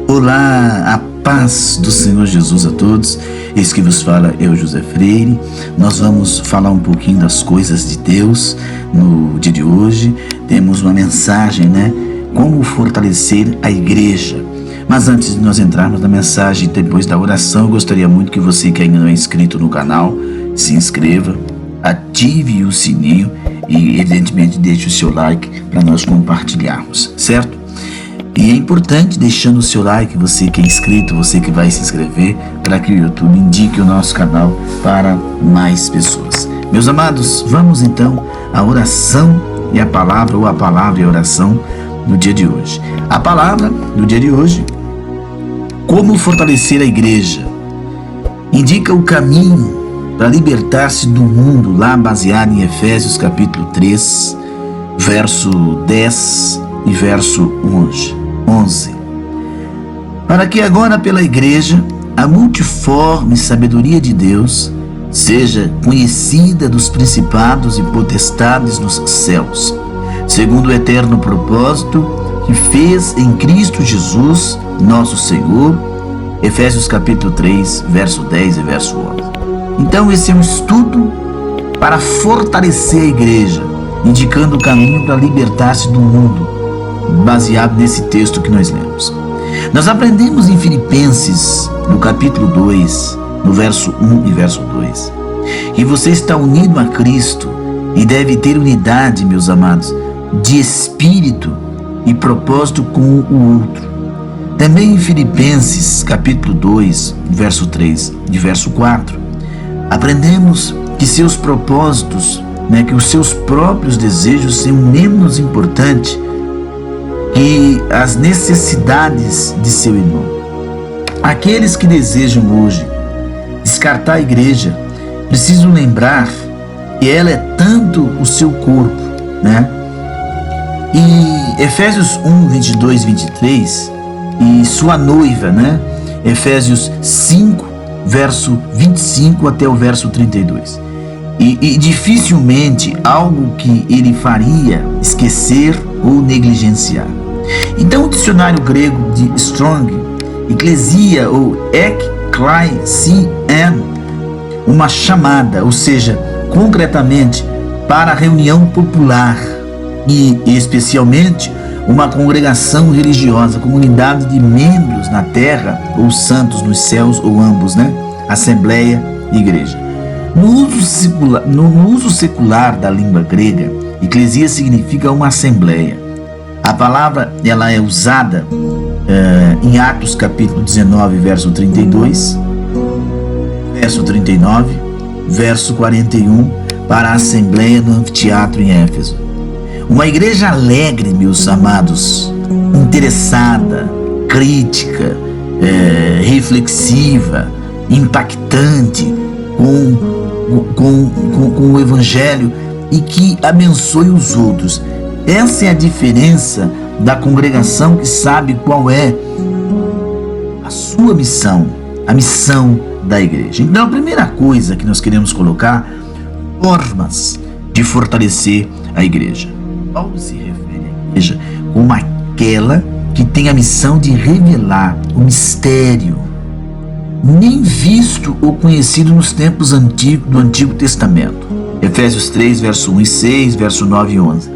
Olá, a paz do Senhor Jesus a todos. Esse que vos fala é o José Freire. Nós vamos falar um pouquinho das coisas de Deus no dia de hoje. Temos uma mensagem, Como fortalecer a igreja. Mas antes de nós entrarmos na mensagem, depois da oração, eu gostaria muito que você que ainda não é inscrito no canal, se inscreva, ative o sininho e, evidentemente, deixe o seu like para nós compartilharmos, certo? E é importante deixando o seu like, você que é inscrito, você que vai se inscrever, para que o YouTube indique o nosso canal para mais pessoas. Meus amados, vamos então à oração e a palavra, ou a palavra e a oração do dia de hoje. A palavra do dia de hoje: como fortalecer a igreja. Indica o caminho para libertar-se do mundo, lá baseado em Efésios capítulo 3, verso 10 e verso 11. Para que agora pela igreja a multiforme sabedoria de Deus seja conhecida dos principados e potestades nos céus, segundo o eterno propósito que fez em Cristo Jesus, nosso Senhor. Efésios capítulo 3, verso 10 e verso 11. Então esse é um estudo para fortalecer a igreja, indicando o caminho para libertar-se do mundo, baseado nesse texto que nós lemos. Nós aprendemos em Filipenses, no capítulo 2, no verso 1 e verso 2, que você está unido a Cristo e deve ter unidade, meus amados, de espírito e propósito com o outro. Também em Filipenses, capítulo 2, verso 3 e verso 4, aprendemos que seus propósitos, que os seus próprios desejos são menos importantes que as necessidades de seu irmão. Aqueles que desejam hoje descartar a igreja precisam lembrar que ela é tanto o seu corpo, E Efésios 1, 22, 23, e sua noiva, Efésios 5, verso 25 até o verso 32. E dificilmente algo que ele faria esquecer ou negligenciar. Então o dicionário grego de Strong, eclesia ou ekklesian, uma chamada, ou seja, concretamente para a reunião popular e especialmente uma congregação religiosa, comunidade de membros na terra ou santos nos céus ou ambos, Assembleia e igreja. No uso secular da língua grega, eclesia significa uma assembleia. A palavra ela é usada em Atos capítulo 19, verso 32, verso 39, verso 41, para a assembleia no anfiteatro em Éfeso. Uma igreja alegre, meus amados, interessada, crítica, reflexiva, impactante com o evangelho e que abençoe os outros. Essa é a diferença da congregação que sabe qual é a sua missão, a missão da igreja. Então a primeira coisa que nós queremos colocar: formas de fortalecer a igreja. Paulo se refere à igreja como aquela que tem a missão de revelar o mistério nem visto ou conhecido nos tempos do Antigo Testamento. Efésios 3, verso 1 e 6, verso 9 e 11.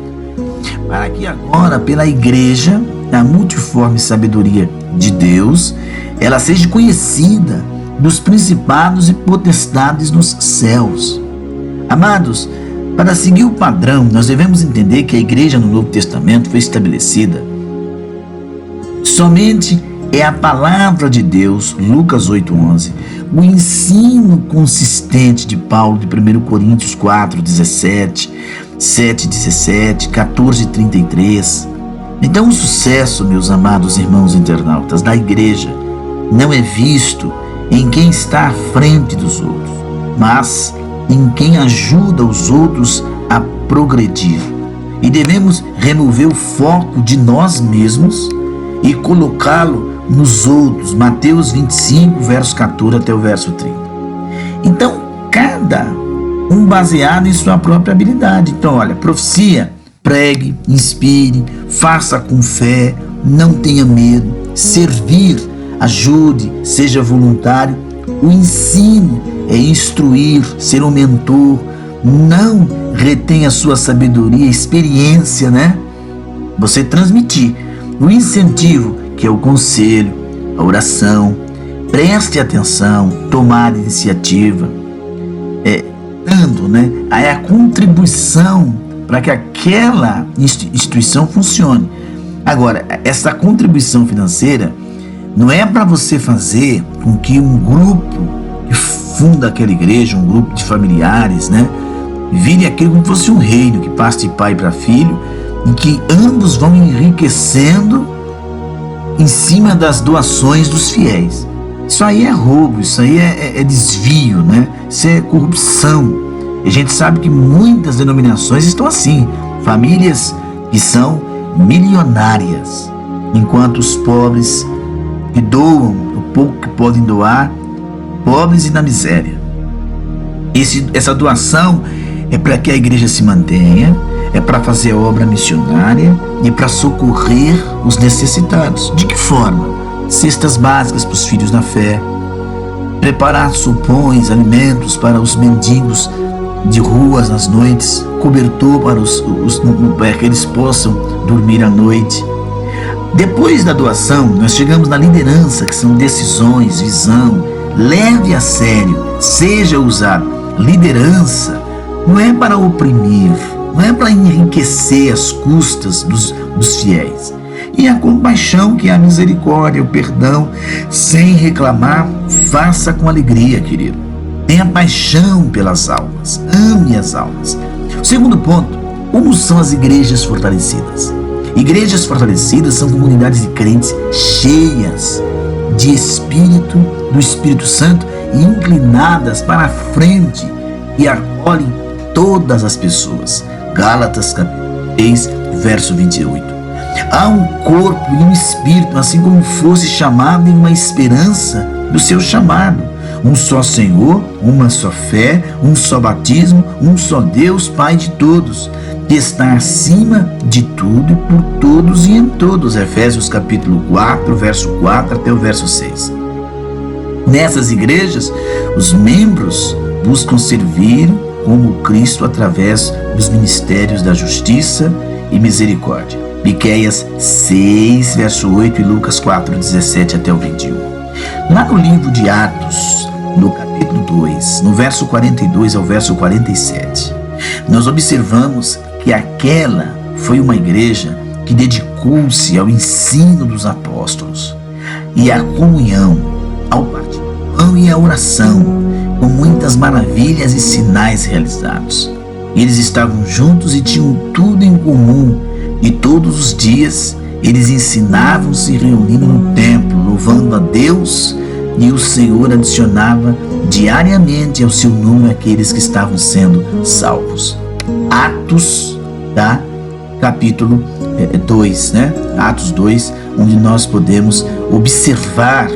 Para que agora, pela igreja, a multiforme sabedoria de Deus, ela seja conhecida dos principados e potestades nos céus. Amados, para seguir o padrão, nós devemos entender que a igreja no Novo Testamento foi estabelecida somente é a palavra de Deus, Lucas 8:11, o ensino consistente de Paulo de 1 Coríntios 4:17, 7:17, 14:33. Então o sucesso, meus amados irmãos internautas, da igreja não é visto em quem está à frente dos outros, mas em quem ajuda os outros a progredir. E devemos remover o foco de nós mesmos e colocá-lo nos outros. Mateus 25, verso 14 até o verso 30. Então, cada um baseado em sua própria habilidade. Então, olha, profecia, pregue, inspire, faça com fé, não tenha medo, servir, ajude, seja voluntário. O ensino é instruir, ser um mentor, não retenha sua sabedoria, experiência, né? Você transmitir. O incentivo, que é o conselho, a oração, preste atenção, tomar iniciativa, dando, né? Aí a contribuição para que aquela instituição funcione. Agora, essa contribuição financeira não é para você fazer com que um grupo que funda aquela igreja, um grupo de familiares, né, vire aquilo como se fosse um reino que passa de pai para filho, em que ambos vão enriquecendo em cima das doações dos fiéis. Isso aí é roubo, isso aí é desvio, né? Isso é corrupção. E a gente sabe que muitas denominações estão assim, famílias que são milionárias, enquanto os pobres que doam o pouco que podem doar, pobres e na miséria. Essa doação é para que a igreja se mantenha, é para fazer a obra missionária e para socorrer os necessitados. De que forma? Cestas básicas para os filhos na fé, preparar supões, alimentos para os mendigos de ruas nas noites, cobertor para que eles possam dormir à noite. Depois da doação, nós chegamos na liderança, que são decisões, visão. Leve a sério, seja usado. Liderança não é para oprimir, não é para enriquecer as custas dos fiéis. E a compaixão, que é a misericórdia, o perdão, sem reclamar, faça com alegria, querido. Tenha paixão pelas almas, ame as almas. O segundo ponto, como são as igrejas fortalecidas? Igrejas fortalecidas são comunidades de crentes cheias de Espírito, do Espírito Santo, e inclinadas para a frente e acolhem todas as pessoas. Gálatas capítulo 3, verso 28. Há um corpo e um espírito, assim como fosse chamado em uma esperança do seu chamado. Um só Senhor, uma só fé, um só batismo, um só Deus, Pai de todos, que está acima de tudo e por todos e em todos. Efésios capítulo 4, verso 4 até o verso 6. Nessas igrejas, os membros buscam servir como Cristo através dos ministérios da justiça e misericórdia. Miqueias 6, verso 8 e Lucas 4, 17 até o 21. Lá no livro de Atos, no capítulo 2, no verso 42 ao verso 47, nós observamos que aquela foi uma igreja que dedicou-se ao ensino dos apóstolos e à comunhão, ao partir do pão e à oração, com muitas maravilhas e sinais realizados. Eles estavam juntos e tinham tudo em comum, e todos os dias eles ensinavam se reunindo no templo, louvando a Deus, e o Senhor adicionava diariamente ao seu número aqueles que estavam sendo salvos. Atos, tá? Capítulo 2, né? Atos 2, onde nós podemos observar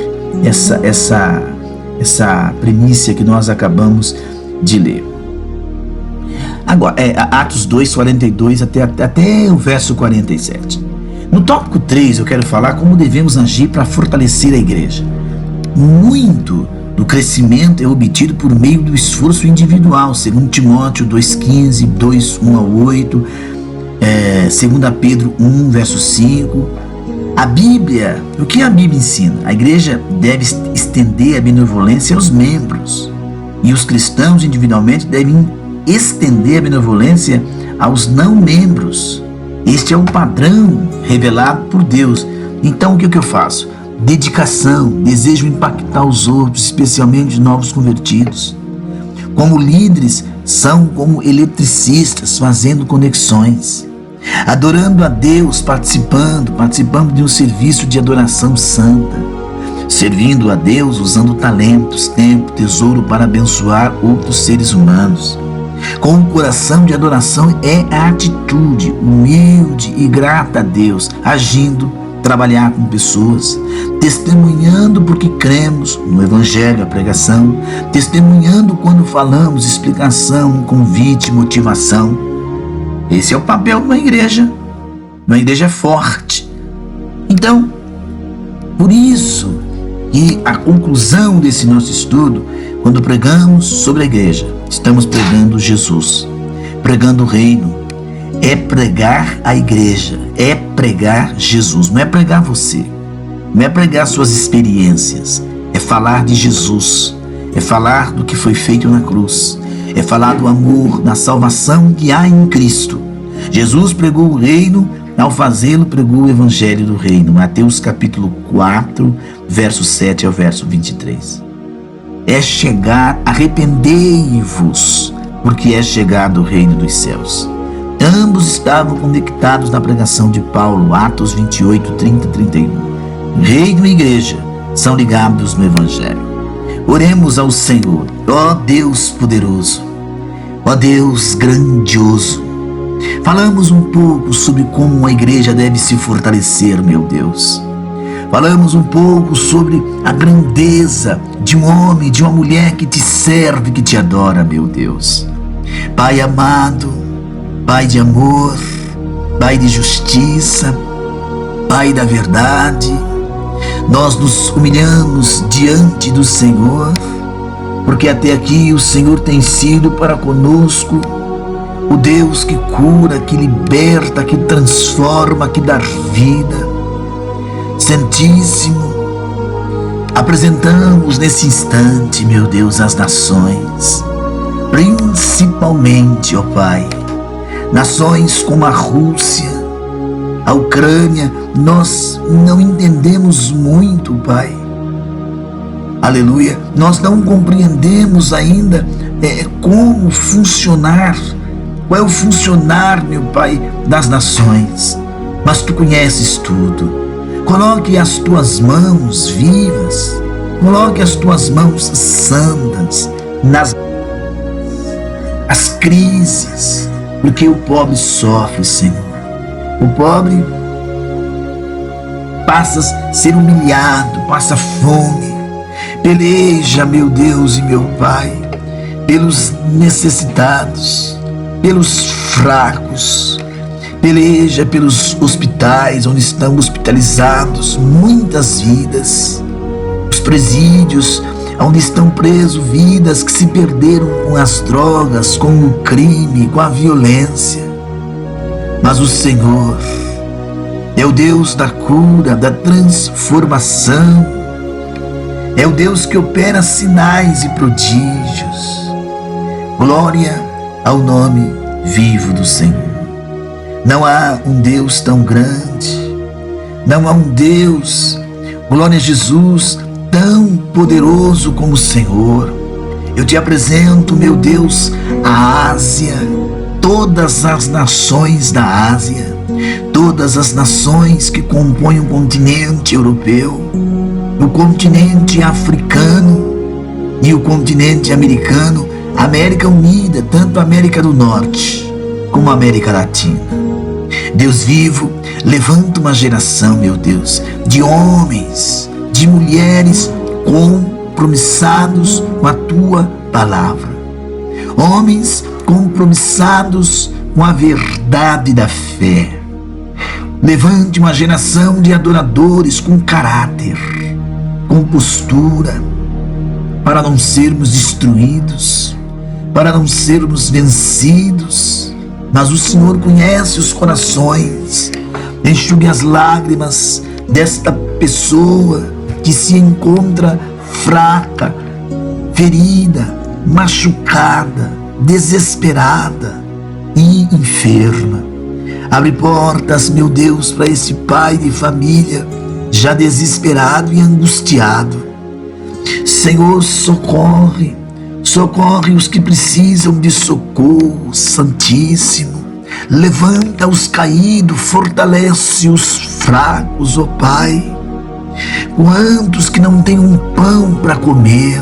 essa primícia que nós acabamos de ler. Agora, Atos 2, 42 até o verso 47. No tópico 3, eu quero falar como devemos agir para fortalecer a igreja. Muito do crescimento é obtido por meio do esforço individual, segundo Timóteo 2,15, 2, 1 a 8, 2 Pedro 1, verso 5. A Bíblia, o que a Bíblia ensina? A igreja deve estender a benevolência aos membros, e os cristãos individualmente devem estender a benevolência aos não membros. Este é o padrão revelado por Deus. Então o que eu faço? Dedicação, desejo impactar os outros, especialmente novos convertidos. Como líderes, são como eletricistas, fazendo conexões, adorando a Deus, participando de um serviço de adoração santa, servindo a Deus usando talentos, tempo, tesouro para abençoar outros seres humanos. Com um coração de adoração é a atitude humilde e grata a Deus, agindo trabalhar com pessoas, testemunhando porque cremos no Evangelho, a pregação, testemunhando quando falamos, explicação, convite, motivação. Esse é o papel de uma igreja forte. Então, por isso que a conclusão desse nosso estudo, quando pregamos sobre a igreja, estamos pregando Jesus, pregando o reino. É pregar a igreja, é pregar Jesus, não é pregar você, não é pregar suas experiências, é falar de Jesus, é falar do que foi feito na cruz, é falar do amor, da salvação que há em Cristo. Jesus pregou o reino, ao fazê-lo pregou o evangelho do reino. Mateus capítulo 4, verso 7 ao verso 23. É chegar, arrependei-vos, porque é chegado o reino dos céus. Ambos estavam conectados na pregação de Paulo, Atos 28, 30 e 31. Reino e igreja são ligados no Evangelho. Oremos ao Senhor, ó Deus poderoso, ó Deus grandioso. Falamos um pouco sobre como a igreja deve se fortalecer, meu Deus. Falamos um pouco sobre a grandeza de um homem, de uma mulher que te serve, que te adora, meu Deus. Pai amado, Pai de amor, Pai de justiça, Pai da verdade, nós nos humilhamos diante do Senhor, porque até aqui o Senhor tem sido para conosco o Deus que cura, que liberta, que transforma, que dá vida. Santíssimo, apresentamos nesse instante, meu Deus, as nações, principalmente, ó Pai, nações como a Rússia, a Ucrânia. Nós não entendemos muito, Pai. Aleluia. Nós não compreendemos ainda como funcionar, qual é o funcionar, meu Pai, das nações. Mas Tu conheces tudo. Coloque as Tuas mãos vivas, coloque as Tuas mãos santas nas as crises, porque o pobre sofre, Senhor. O pobre passa a ser humilhado, passa fome. Peleja, meu Deus e meu Pai, pelos necessitados, pelos fracos. Peleja pelos hospitais onde estão hospitalizados muitas vidas, os presídios onde estão presos vidas que se perderam com as drogas, com o crime, com a violência. Mas o Senhor é o Deus da cura, da transformação, é o Deus que opera sinais e prodígios. Glória ao nome vivo do Senhor. Não há um Deus tão grande, não há um Deus, glória a Jesus, tão poderoso como o Senhor. Eu te apresento, meu Deus, a Ásia, todas as nações da Ásia, todas as nações que compõem o continente europeu, o continente africano e o continente americano, América Unida, tanto a América do Norte como a América Latina. Deus vivo, levanta uma geração, meu Deus, de homens, de mulheres compromissados com a Tua palavra. Homens compromissados com a verdade da fé. Levante uma geração de adoradores com caráter, com postura, para não sermos destruídos, para não sermos vencidos. Mas o Senhor conhece os corações. Enxugue as lágrimas desta pessoa que se encontra fraca, ferida, machucada, desesperada e enferma. Abre portas, meu Deus, para esse pai de família já desesperado e angustiado. Senhor, socorre os que precisam de socorro, Santíssimo. Levanta os caídos, fortalece os fracos, ó Pai. Quantos que não têm um pão para comer,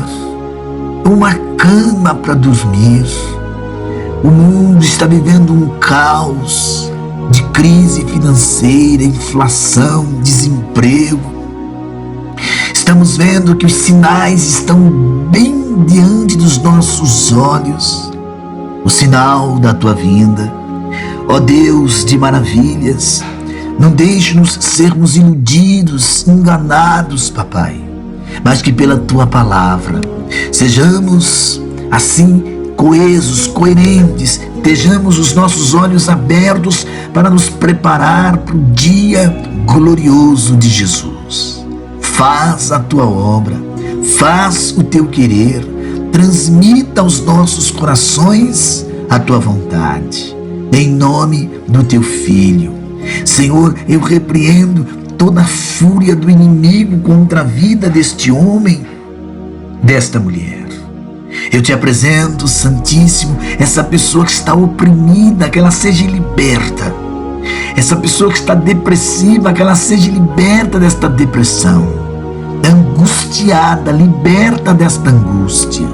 uma cama para dormir. O mundo está vivendo um caos, de crise financeira, inflação, desemprego. Estamos vendo que os sinais estão bem diante dos nossos olhos. O sinal da tua vinda. Ó Deus de maravilhas, não deixe-nos sermos iludidos, enganados, papai, mas que pela tua palavra sejamos assim coesos, coerentes, estejamos os nossos olhos abertos para nos preparar para o dia glorioso de Jesus. Faz a tua obra, faz o teu querer, transmita aos nossos corações a tua vontade, em nome do teu Filho. Senhor, eu repreendo toda a fúria do inimigo contra a vida deste homem, desta mulher. Eu te apresento, Santíssimo, essa pessoa que está oprimida, que ela seja liberta. Essa pessoa que está depressiva, que ela seja liberta desta depressão. Angustiada, liberta desta angústia.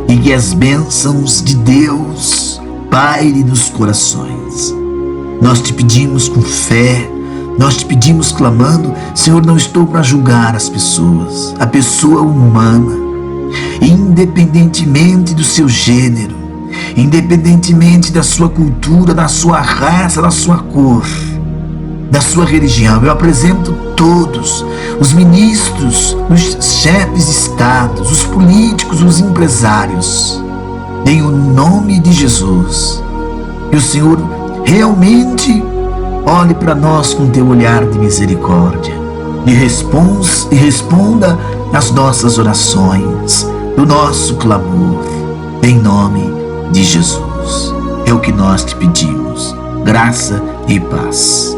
E que as bênçãos de Deus pairem nos corações. Nós te pedimos com fé, nós te pedimos clamando, Senhor, não estou para julgar as pessoas, a pessoa humana, independentemente do seu gênero, independentemente da sua cultura, da sua raça, da sua cor, da sua religião. Eu apresento todos, os ministros, os chefes de estados, os políticos, os empresários, em o nome de Jesus. Que o Senhor realmente olhe para nós com teu olhar de misericórdia e responda às nossas orações, do nosso clamor, em nome de Jesus. É o que nós te pedimos, graça e paz.